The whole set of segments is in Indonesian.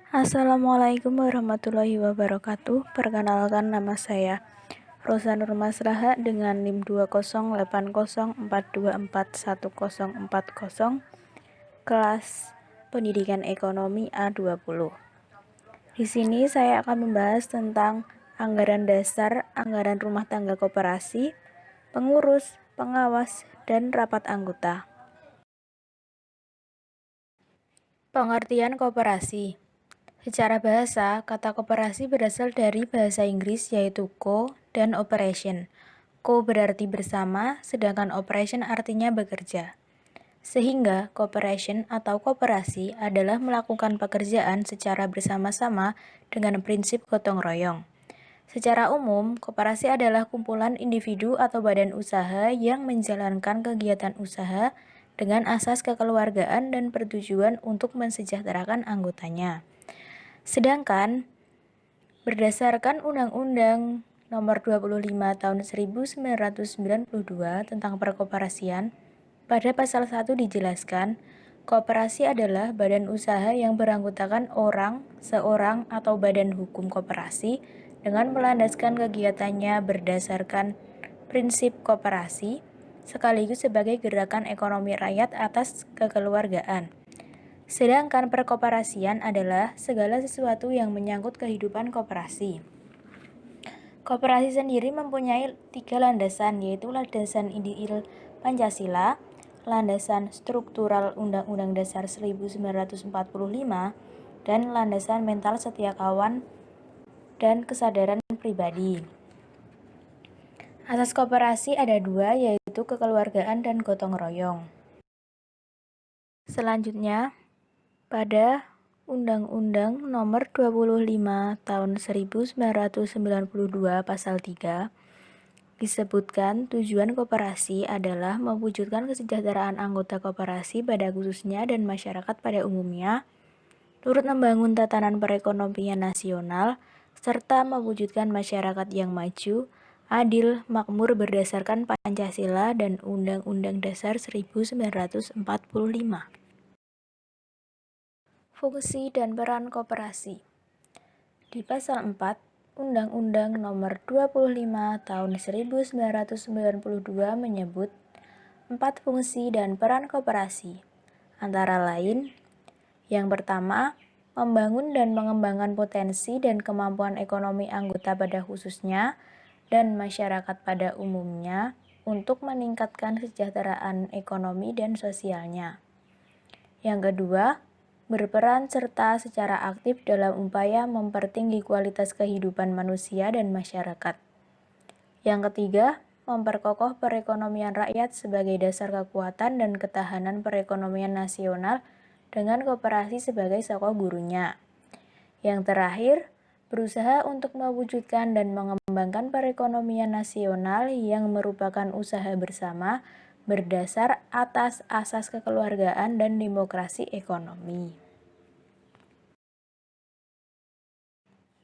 Assalamualaikum warahmatullahi wabarakatuh. Perkenalkan, nama saya Rosa Nur Masraha dengan NIM 20804241040, kelas Pendidikan Ekonomi A20. Di sini saya akan membahas tentang anggaran dasar, anggaran rumah tangga koperasi, pengurus, pengawas, dan rapat anggota. Pengertian koperasi. Secara bahasa, kata koperasi berasal dari bahasa Inggris yaitu co dan operation. Co berarti bersama, sedangkan operation artinya bekerja. Sehingga cooperation atau koperasi adalah melakukan pekerjaan secara bersama-sama dengan prinsip gotong royong. Secara umum, koperasi adalah kumpulan individu atau badan usaha yang menjalankan kegiatan usaha dengan asas kekeluargaan dan bertujuan untuk mensejahterakan anggotanya. Sedangkan berdasarkan Undang-Undang Nomor 25 Tahun 1992 tentang Perkoperasian, pada pasal 1 dijelaskan, koperasi adalah badan usaha yang beranggotakan orang, seorang, atau badan hukum koperasi dengan melandaskan kegiatannya berdasarkan prinsip koperasi, sekaligus sebagai gerakan ekonomi rakyat atas kekeluargaan. Sedangkan perkoperasian adalah segala sesuatu yang menyangkut kehidupan koperasi. Koperasi sendiri mempunyai 3 landasan, yaitu landasan ideal Pancasila, landasan struktural Undang-Undang Dasar 1945, dan landasan mental setiakawan dan kesadaran pribadi. Asas koperasi ada 2, yaitu kekeluargaan dan gotong royong. Selanjutnya, pada Undang-Undang Nomor 25 Tahun 1992 Pasal 3 disebutkan tujuan koperasi adalah mewujudkan kesejahteraan anggota koperasi pada khususnya dan masyarakat pada umumnya, turut membangun tatanan perekonomian nasional, serta mewujudkan masyarakat yang maju, adil, makmur berdasarkan Pancasila dan Undang-Undang Dasar 1945. Fungsi dan peran koperasi. Di pasal 4 Undang-Undang Nomor 25 Tahun 1992 menyebut 4 fungsi dan peran koperasi, antara lain: yang pertama, membangun dan mengembangkan potensi dan kemampuan ekonomi anggota pada khususnya dan masyarakat pada umumnya untuk meningkatkan kesejahteraan ekonomi dan sosialnya. Yang kedua, berperan serta secara aktif dalam upaya mempertinggi kualitas kehidupan manusia dan masyarakat. Yang ketiga, memperkokoh perekonomian rakyat sebagai dasar kekuatan dan ketahanan perekonomian nasional dengan koperasi sebagai sokong gurunya. Yang terakhir, berusaha untuk mewujudkan dan mengembangkan perekonomian nasional yang merupakan usaha bersama berdasar atas asas kekeluargaan dan demokrasi ekonomi.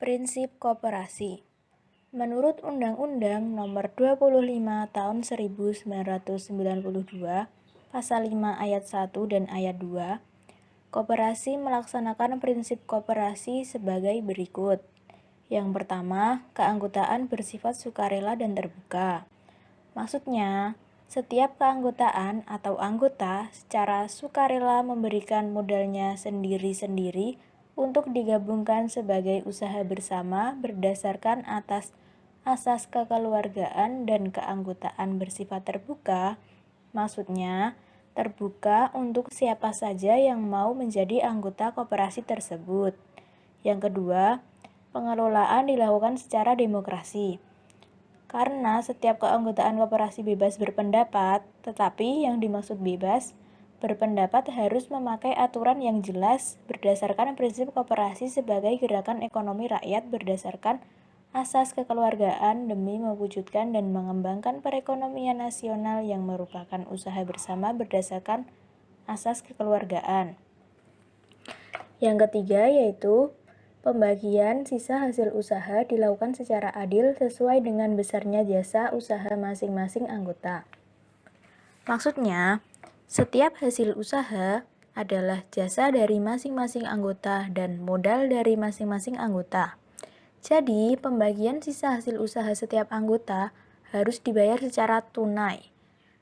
Prinsip koperasi. Menurut Undang-Undang Nomor 25 Tahun 1992, Pasal 5 Ayat 1 dan Ayat 2, koperasi melaksanakan prinsip koperasi sebagai berikut. Yang pertama, keanggotaan bersifat sukarela dan terbuka. Maksudnya, setiap keanggotaan atau anggota secara sukarela memberikan modalnya sendiri-sendiri untuk digabungkan sebagai usaha bersama berdasarkan atas asas kekeluargaan, dan keanggotaan bersifat terbuka. Maksudnya, terbuka untuk siapa saja yang mau menjadi anggota koperasi tersebut. Yang kedua, pengelolaan dilakukan secara demokrasi. Karena setiap keanggotaan koperasi bebas berpendapat, tetapi yang dimaksud bebas berpendapat harus memakai aturan yang jelas berdasarkan prinsip koperasi sebagai gerakan ekonomi rakyat berdasarkan asas kekeluargaan demi mewujudkan dan mengembangkan perekonomian nasional yang merupakan usaha bersama berdasarkan asas kekeluargaan. Yang ketiga yaitu pembagian sisa hasil usaha dilakukan secara adil sesuai dengan besarnya jasa usaha masing-masing anggota. Maksudnya, setiap hasil usaha adalah jasa dari masing-masing anggota dan modal dari masing-masing anggota. Jadi, pembagian sisa hasil usaha setiap anggota harus dibayar secara tunai.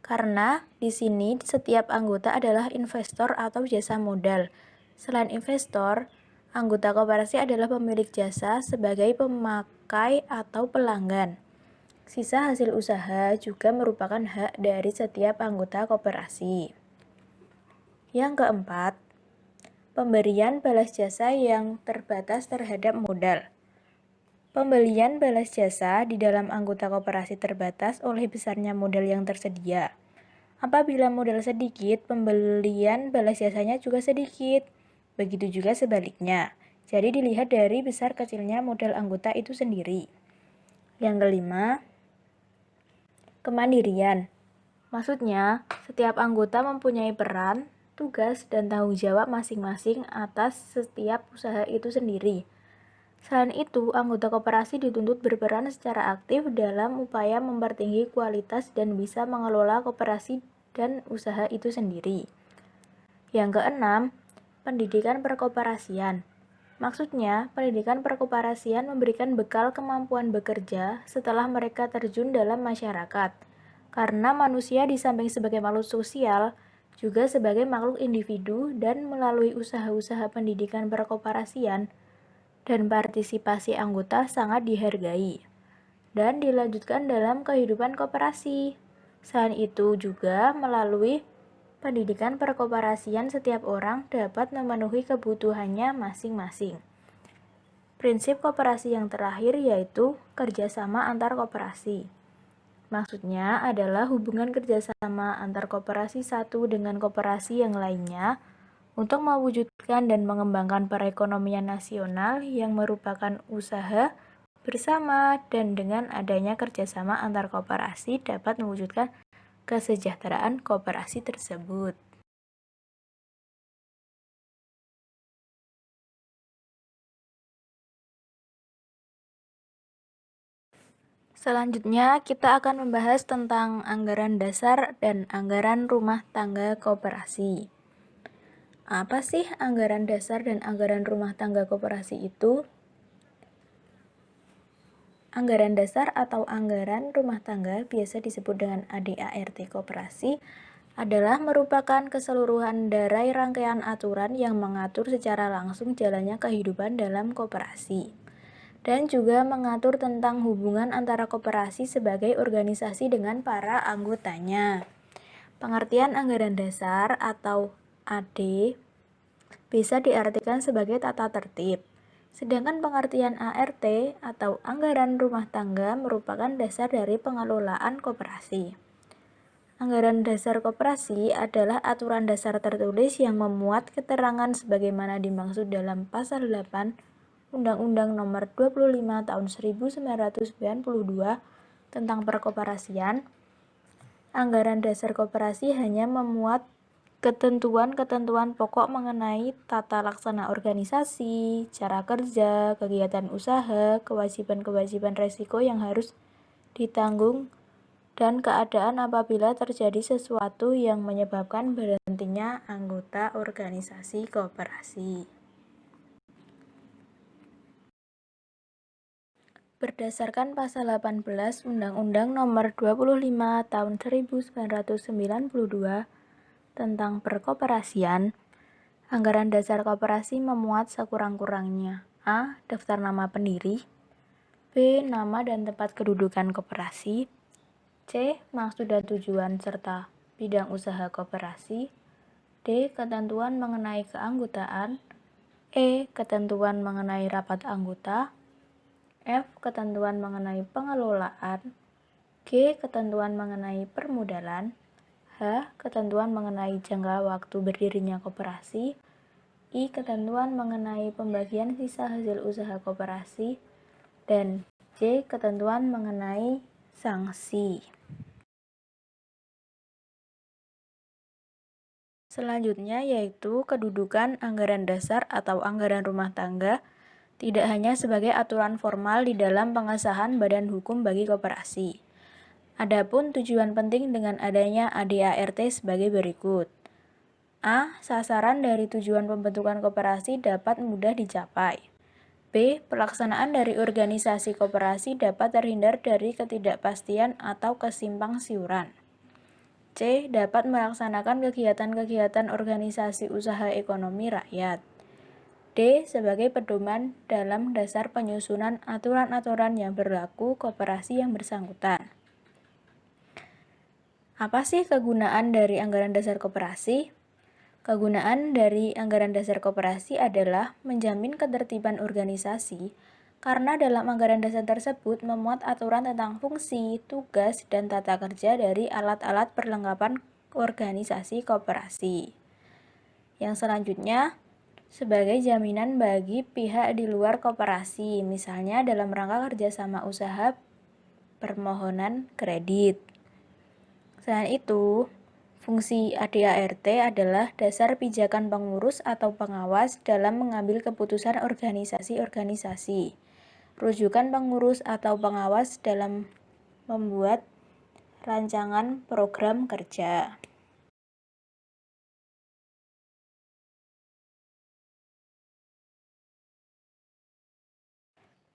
Karena di sini setiap anggota adalah investor atau jasa modal. Selain investor, anggota koperasi adalah pemilik jasa sebagai pemakai atau pelanggan. Sisa hasil usaha juga merupakan hak dari setiap anggota koperasi. Yang keempat, pemberian balas jasa yang terbatas terhadap modal. Pembelian balas jasa di dalam anggota koperasi terbatas oleh besarnya modal yang tersedia. Apabila modal sedikit, pembelian balas jasanya juga sedikit. Begitu juga sebaliknya. Jadi dilihat dari besar kecilnya modal anggota itu sendiri. Yang kelima, kemandirian. Maksudnya, setiap anggota mempunyai peran, tugas, dan tanggung jawab masing-masing atas setiap usaha itu sendiri. Selain itu, anggota koperasi dituntut berperan secara aktif dalam upaya mempertinggi kualitas dan bisa mengelola koperasi dan usaha itu sendiri. Yang keenam, pendidikan perkoperasian. Maksudnya, pendidikan perkoperasian memberikan bekal kemampuan bekerja setelah mereka terjun dalam masyarakat. Karena manusia di samping sebagai makhluk sosial, juga sebagai makhluk individu dan melalui usaha-usaha pendidikan perkoperasian dan partisipasi anggota sangat dihargai dan dilanjutkan dalam kehidupan koperasi. Selain itu juga melalui pendidikan perkoperasian setiap orang dapat memenuhi kebutuhannya masing-masing. Prinsip koperasi yang terakhir yaitu kerjasama antar koperasi. Maksudnya adalah hubungan kerjasama antar koperasi satu dengan koperasi yang lainnya untuk mewujudkan dan mengembangkan perekonomian nasional yang merupakan usaha bersama dan dengan adanya kerjasama antar koperasi dapat mewujudkan kesejahteraan koperasi tersebut. Selanjutnya, kita akan membahas tentang anggaran dasar dan anggaran rumah tangga koperasi. Apa sih anggaran dasar dan anggaran rumah tangga koperasi itu? Anggaran dasar atau anggaran rumah tangga biasa disebut dengan ADART koperasi adalah merupakan keseluruhan dari rangkaian aturan yang mengatur secara langsung jalannya kehidupan dalam koperasi dan juga mengatur tentang hubungan antara koperasi sebagai organisasi dengan para anggotanya. Pengertian anggaran dasar atau AD bisa diartikan sebagai tata tertib, sedangkan pengertian ART atau anggaran rumah tangga merupakan dasar dari pengelolaan koperasi. Anggaran dasar koperasi adalah aturan dasar tertulis yang memuat keterangan sebagaimana dimaksud dalam pasal 8 Undang-Undang Nomor 25 Tahun 1992 tentang perkoperasian. Anggaran dasar koperasi hanya memuat ketentuan-ketentuan pokok mengenai tata laksana organisasi, cara kerja, kegiatan usaha, kewajiban-kewajiban resiko yang harus ditanggung, dan keadaan apabila terjadi sesuatu yang menyebabkan berhentinya anggota organisasi koperasi. Berdasarkan pasal 18 Undang-Undang Nomor 25 Tahun 1992 tentang perkoperasian, anggaran dasar koperasi memuat sekurang-kurangnya A. Daftar nama pendiri, B. Nama dan tempat kedudukan koperasi, C. Maksud dan tujuan serta bidang usaha koperasi, D. Ketentuan mengenai keanggotaan, E. Ketentuan mengenai rapat anggota, F. Ketentuan mengenai pengelolaan, G. Ketentuan mengenai permodalan, H. Ketentuan mengenai jangka waktu berdirinya koperasi, I. Ketentuan mengenai pembagian sisa hasil usaha koperasi, dan J. Ketentuan mengenai sanksi. Selanjutnya yaitu kedudukan anggaran dasar atau anggaran rumah tangga tidak hanya sebagai aturan formal di dalam pengesahan badan hukum bagi koperasi. Adapun tujuan penting dengan adanya ADART sebagai berikut. A. Sasaran dari tujuan pembentukan koperasi dapat mudah dicapai. B. Pelaksanaan dari organisasi koperasi dapat terhindar dari ketidakpastian atau kesimpang siuran. C. Dapat melaksanakan kegiatan-kegiatan organisasi usaha ekonomi rakyat. D. Sebagai pedoman dalam dasar penyusunan aturan-aturan yang berlaku koperasi yang bersangkutan. Apa sih kegunaan dari anggaran dasar koperasi? Kegunaan dari anggaran dasar koperasi adalah menjamin ketertiban organisasi karena dalam anggaran dasar tersebut memuat aturan tentang fungsi, tugas, dan tata kerja dari alat-alat perlengkapan organisasi koperasi. Yang selanjutnya, sebagai jaminan bagi pihak di luar koperasi, misalnya dalam rangka kerjasama usaha permohonan kredit. Selain itu, fungsi ADART adalah dasar pijakan pengurus atau pengawas dalam mengambil keputusan organisasi-organisasi, rujukan pengurus atau pengawas dalam membuat rancangan program kerja.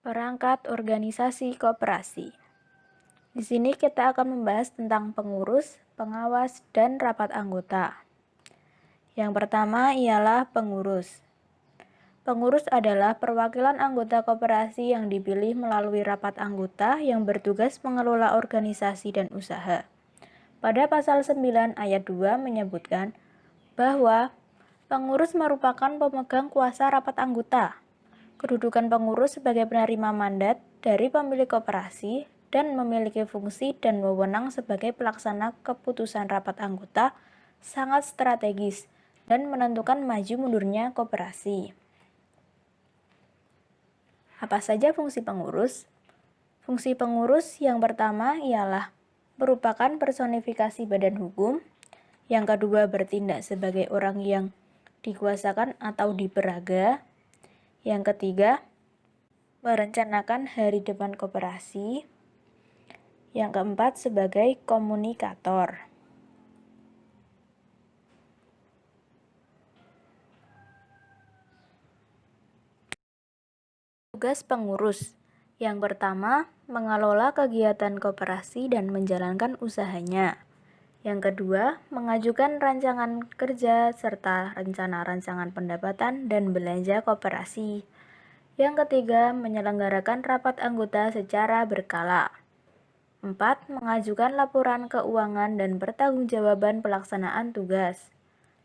Perangkat organisasi koperasi. Di sini kita akan membahas tentang pengurus, pengawas, dan rapat anggota. Yang pertama ialah pengurus. Pengurus adalah perwakilan anggota koperasi yang dipilih melalui rapat anggota yang bertugas mengelola organisasi dan usaha. Pada pasal 9 ayat 2 menyebutkan bahwa pengurus merupakan pemegang kuasa rapat anggota. Kedudukan pengurus sebagai penerima mandat dari pemilik koperasi dan memiliki fungsi dan wewenang sebagai pelaksana keputusan rapat anggota sangat strategis dan menentukan maju mundurnya koperasi. Apa saja fungsi pengurus? Fungsi pengurus yang pertama ialah merupakan personifikasi badan hukum, yang kedua bertindak sebagai orang yang dikuasakan atau diperaga, yang ketiga merencanakan hari depan koperasi, yang keempat sebagai komunikator. Tugas pengurus. Yang pertama, mengelola kegiatan koperasi dan menjalankan usahanya. Yang kedua, mengajukan rancangan kerja serta rencana rancangan pendapatan dan belanja koperasi. Yang ketiga, menyelenggarakan rapat anggota secara berkala. 4. Mengajukan laporan keuangan dan pertanggungjawaban pelaksanaan tugas.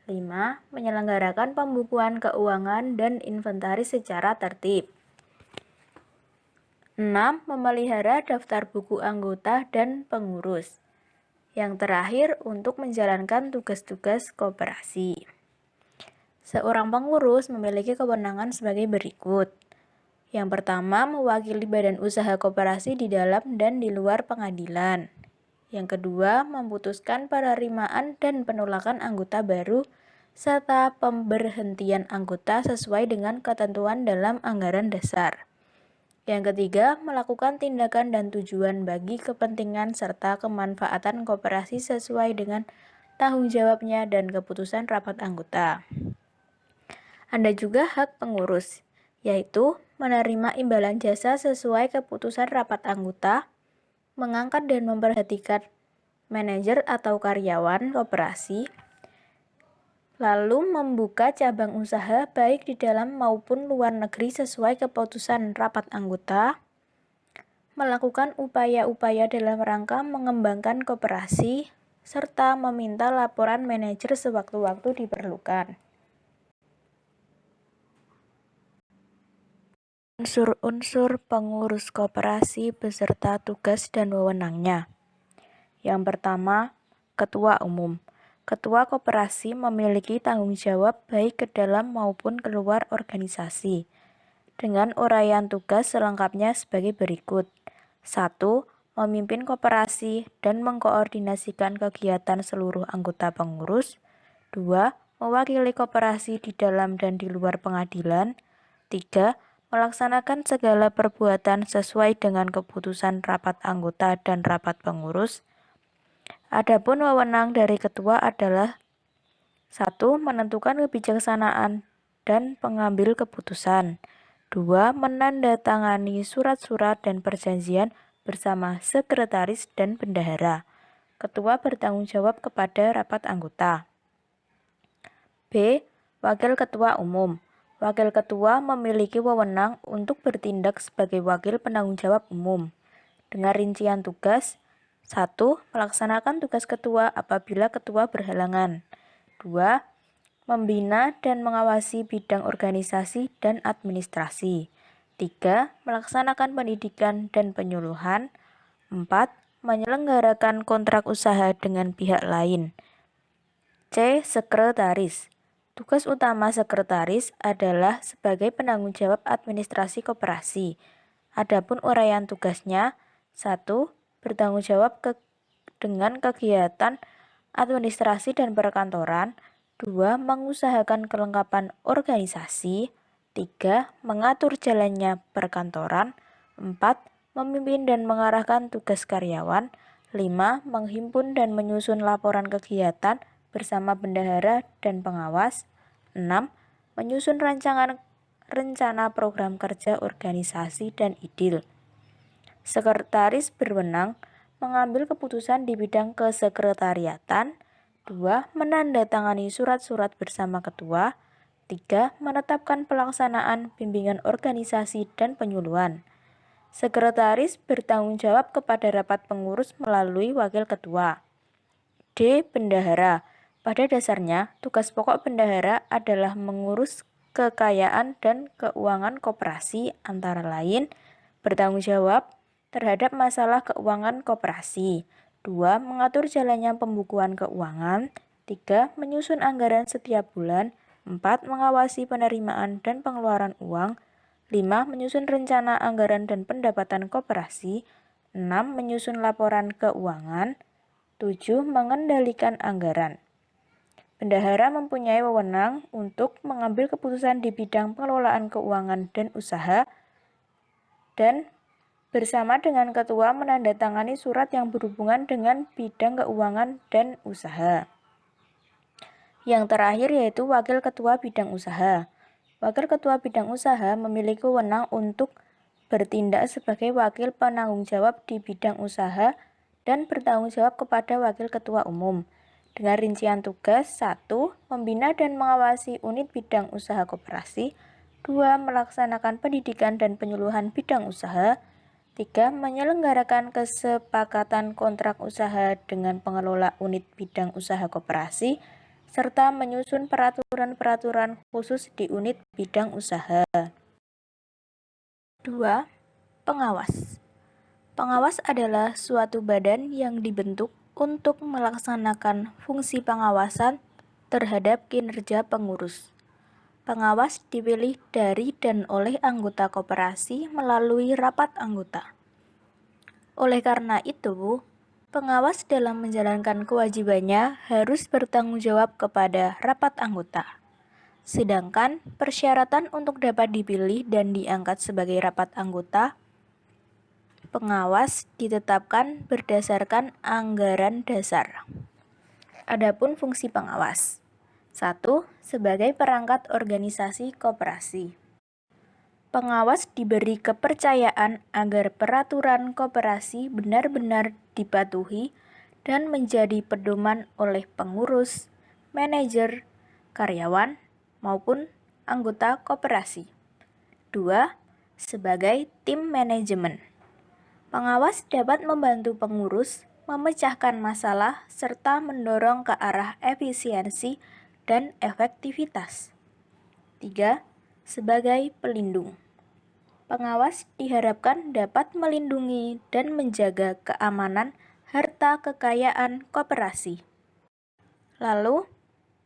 5. Menyelenggarakan pembukuan keuangan dan inventaris secara tertib. 6. Memelihara daftar buku anggota dan pengurus. Yang terakhir, untuk menjalankan tugas-tugas koperasi. Seorang pengurus memiliki kewenangan sebagai berikut. Yang pertama, mewakili badan usaha koperasi di dalam dan di luar pengadilan. Yang kedua, memutuskan penerimaan dan penolakan anggota baru, serta pemberhentian anggota sesuai dengan ketentuan dalam anggaran dasar. Yang ketiga, melakukan tindakan dan tujuan bagi kepentingan serta kemanfaatan koperasi sesuai dengan tanggung jawabnya dan keputusan rapat anggota. Ada juga hak pengurus, yaitu menerima imbalan jasa sesuai keputusan rapat anggota, mengangkat dan memperhatikan manajer atau karyawan koperasi, lalu membuka cabang usaha baik di dalam maupun luar negeri sesuai keputusan rapat anggota, melakukan upaya-upaya dalam rangka mengembangkan koperasi, serta meminta laporan manajer sewaktu-waktu diperlukan. Unsur-unsur pengurus koperasi beserta tugas dan wewenangnya. Yang pertama, Ketua Umum. Ketua koperasi memiliki tanggung jawab baik ke dalam maupun keluar organisasi. Dengan uraian tugas selengkapnya sebagai berikut. 1. Memimpin koperasi dan mengkoordinasikan kegiatan seluruh anggota pengurus. 2. Mewakili koperasi di dalam dan di luar pengadilan. 3. Melaksanakan segala perbuatan sesuai dengan keputusan rapat anggota dan rapat pengurus. Adapun wewenang dari ketua adalah 1. Menentukan kebijaksanaan dan pengambil keputusan. 2. Menandatangani surat-surat dan perjanjian bersama sekretaris dan bendahara. Ketua bertanggung jawab kepada rapat anggota. B. Wakil Ketua Umum. Wakil Ketua memiliki wewenang untuk bertindak sebagai wakil penanggung jawab umum. Dengan rincian tugas: 1. Melaksanakan tugas ketua apabila ketua berhalangan. 2. Membina dan mengawasi bidang organisasi dan administrasi. 3. Melaksanakan pendidikan dan penyuluhan. 4. Menyelenggarakan kontrak usaha dengan pihak lain. C. Sekretaris. Tugas utama sekretaris adalah sebagai penanggung jawab administrasi koperasi. Adapun uraian tugasnya: 1. Bertanggung jawab dengan kegiatan administrasi dan perkantoran. 2. Mengusahakan kelengkapan organisasi. 3. Mengatur jalannya perkantoran. 4. Memimpin dan mengarahkan tugas karyawan. 5. Menghimpun dan menyusun laporan kegiatan bersama bendahara dan pengawas. 6. Menyusun rencana program kerja organisasi dan idil. Sekretaris berwenang mengambil keputusan di bidang kesekretariatan. 2. Menandatangani surat-surat bersama ketua. 3. Menetapkan pelaksanaan bimbingan organisasi dan penyuluhan. Sekretaris bertanggung jawab kepada rapat pengurus melalui wakil ketua. D. Bendahara. Pada dasarnya, tugas pokok bendahara adalah mengurus kekayaan dan keuangan koperasi, antara lain bertanggung jawab terhadap masalah keuangan koperasi. 2. Mengatur jalannya pembukuan keuangan. 3. Menyusun anggaran setiap bulan. 4. Mengawasi penerimaan dan pengeluaran uang. 5. Menyusun rencana anggaran dan pendapatan koperasi. 6. Menyusun laporan keuangan. 7. Mengendalikan anggaran. Bendahara mempunyai wewenang untuk mengambil keputusan di bidang pengelolaan keuangan dan usaha, dan bersama dengan ketua menandatangani surat yang berhubungan dengan bidang keuangan dan usaha. Yang terakhir yaitu wakil ketua bidang usaha. Wakil ketua bidang usaha memiliki wewenang untuk bertindak sebagai wakil penanggung jawab di bidang usaha dan bertanggung jawab kepada wakil ketua umum. Dengan rincian tugas: 1. Membina dan mengawasi unit bidang usaha koperasi. 2. Melaksanakan pendidikan dan penyuluhan bidang usaha. 3. Menyelenggarakan kesepakatan kontrak usaha dengan pengelola unit bidang usaha koperasi, serta menyusun peraturan-peraturan khusus di unit bidang usaha. 2. Pengawas. Pengawas adalah suatu badan yang dibentuk untuk melaksanakan fungsi pengawasan terhadap kinerja pengurus. Pengawas dipilih dari dan oleh anggota koperasi melalui rapat anggota. Oleh karena itu, pengawas dalam menjalankan kewajibannya harus bertanggung jawab kepada rapat anggota. Sedangkan persyaratan untuk dapat dipilih dan diangkat sebagai rapat anggota pengawas ditetapkan berdasarkan anggaran dasar. Adapun fungsi pengawas: 1. Sebagai perangkat organisasi koperasi. Pengawas diberi kepercayaan agar peraturan koperasi benar-benar dipatuhi dan menjadi pedoman oleh pengurus, manajer, karyawan, maupun anggota koperasi. 2. Sebagai tim manajemen. Pengawas dapat membantu pengurus memecahkan masalah serta mendorong ke arah efisiensi dan efektivitas. 3. Sebagai pelindung. Pengawas diharapkan dapat melindungi dan menjaga keamanan harta kekayaan koperasi. Lalu,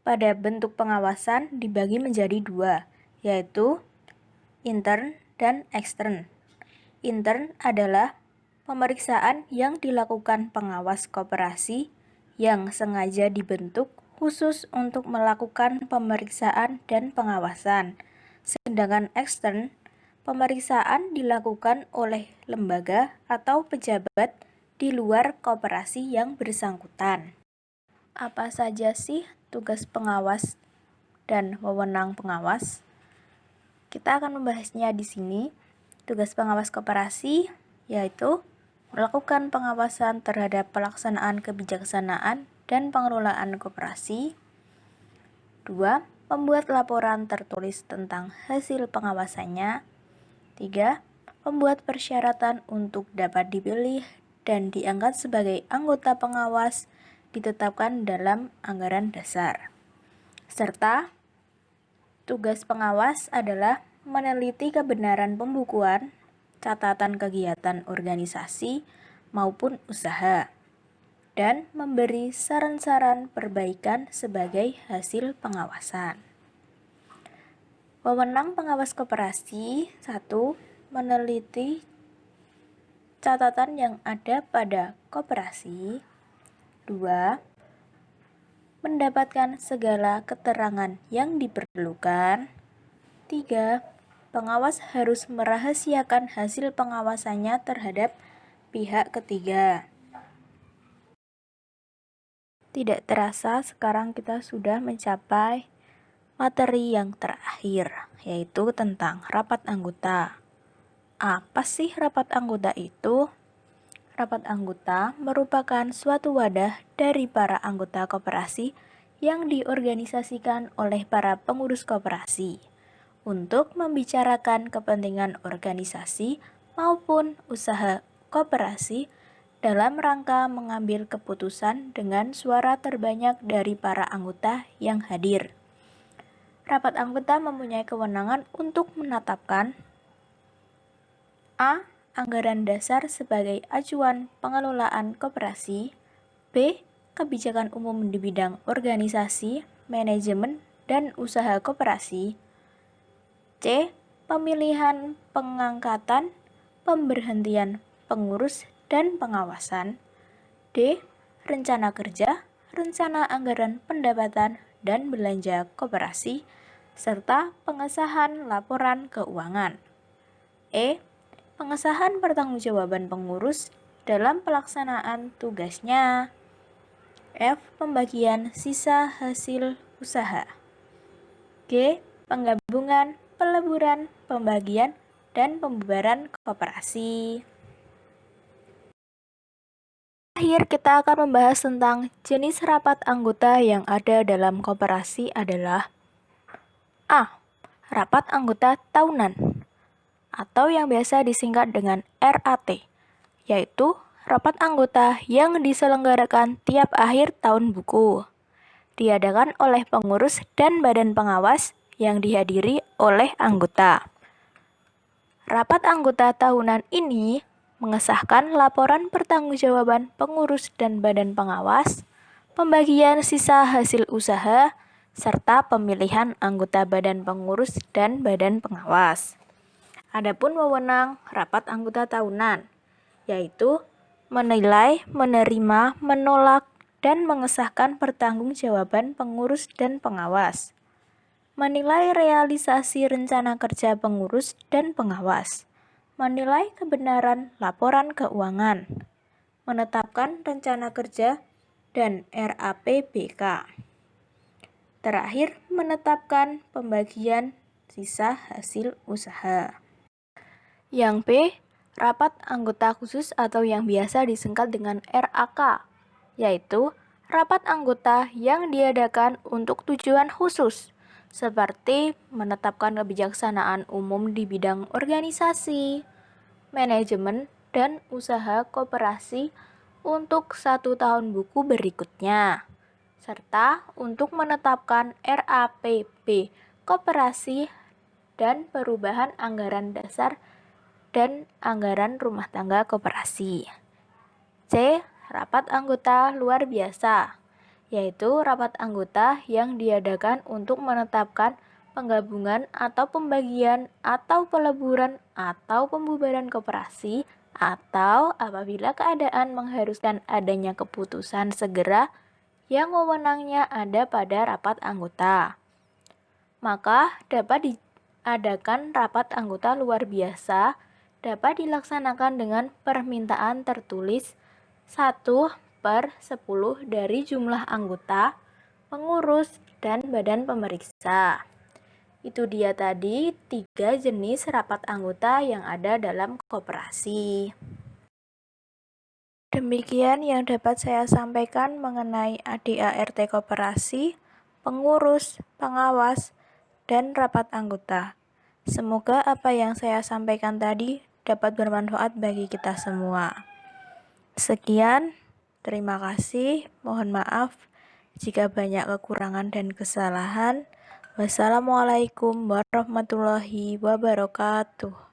pada bentuk pengawasan dibagi menjadi 2, yaitu intern dan ekstern. Intern adalah pemeriksaan yang dilakukan pengawas koperasi yang sengaja dibentuk khusus untuk melakukan pemeriksaan dan pengawasan. Sedangkan ekstern, pemeriksaan dilakukan oleh lembaga atau pejabat di luar koperasi yang bersangkutan. Apa saja sih tugas pengawas dan wewenang pengawas. Kita akan membahasnya di sini. Tugas pengawas koperasi yaitu melakukan pengawasan terhadap pelaksanaan kebijaksanaan dan pengelolaan koperasi. 2. Membuat laporan tertulis tentang hasil pengawasannya. 3. Membuat persyaratan untuk dapat dipilih dan diangkat sebagai anggota pengawas ditetapkan dalam anggaran dasar. Serta tugas pengawas adalah meneliti kebenaran pembukuan, catatan kegiatan organisasi maupun usaha, dan memberi saran-saran perbaikan sebagai hasil pengawasan. Wewenang pengawas koperasi 1. Meneliti catatan yang ada pada koperasi. 2. Mendapatkan segala keterangan yang diperlukan. 3. Pengawas harus merahasiakan hasil pengawasannya terhadap pihak ketiga. Tidak terasa sekarang kita sudah mencapai materi yang terakhir, yaitu tentang rapat anggota. Apa sih rapat anggota itu? Rapat anggota merupakan suatu wadah dari para anggota koperasi yang diorganisasikan oleh para pengurus koperasi untuk membicarakan kepentingan organisasi maupun usaha koperasi dalam rangka mengambil keputusan dengan suara terbanyak dari para anggota yang hadir. Rapat anggota mempunyai kewenangan untuk menetapkan A. Anggaran dasar sebagai acuan pengelolaan koperasi. B. Kebijakan umum di bidang organisasi, manajemen, dan usaha koperasi. C. Pemilihan, pengangkatan, pemberhentian pengurus dan pengawasan. D. Rencana kerja, rencana anggaran pendapatan dan belanja koperasi, serta pengesahan laporan keuangan. E. Pengesahan pertanggungjawaban pengurus dalam pelaksanaan tugasnya. F. Pembagian sisa hasil usaha. G. Penggabungan, peleburan, pembagian, dan pembubaran koperasi. Terakhir, kita akan membahas tentang jenis rapat anggota yang ada dalam koperasi adalah A. Rapat anggota tahunan atau yang biasa disingkat dengan RAT, yaitu rapat anggota yang diselenggarakan tiap akhir tahun buku. Diadakan oleh pengurus dan badan pengawas yang dihadiri oleh anggota. Rapat anggota tahunan ini mengesahkan laporan pertanggungjawaban pengurus dan badan pengawas, pembagian sisa hasil usaha, serta pemilihan anggota badan pengurus dan badan pengawas. Adapun wewenang rapat anggota tahunan, yaitu menilai, menerima, menolak, dan mengesahkan pertanggungjawaban pengurus dan pengawas. Menilai realisasi rencana kerja pengurus dan pengawas. Menilai kebenaran laporan keuangan. Menetapkan rencana kerja dan RAPBK. Terakhir, menetapkan pembagian sisa hasil usaha. Yang B, rapat anggota khusus atau yang biasa disingkat dengan RAK, yaitu rapat anggota yang diadakan untuk tujuan khusus, seperti menetapkan kebijaksanaan umum di bidang organisasi, manajemen, dan usaha koperasi untuk 1 tahun buku berikutnya, serta untuk menetapkan RAPB koperasi dan perubahan anggaran dasar dan anggaran rumah tangga koperasi. C. Rapat anggota luar biasa, yaitu rapat anggota yang diadakan untuk menetapkan penggabungan atau pembagian atau peleburan atau pembubaran koperasi atau apabila keadaan mengharuskan adanya keputusan segera yang wewenangnya ada pada rapat anggota. Maka dapat diadakan rapat anggota luar biasa dapat dilaksanakan dengan permintaan tertulis 1/10 dari jumlah anggota pengurus, dan badan pemeriksa. Itu dia tadi 3 jenis rapat anggota yang ada dalam koperasi. Demikian yang dapat saya sampaikan mengenai ADART koperasi, pengurus, pengawas, dan rapat anggota. Semoga apa yang saya sampaikan tadi dapat bermanfaat bagi kita semua. Sekian, terima kasih, mohon maaf jika banyak kekurangan dan kesalahan. Wassalamualaikum warahmatullahi wabarakatuh.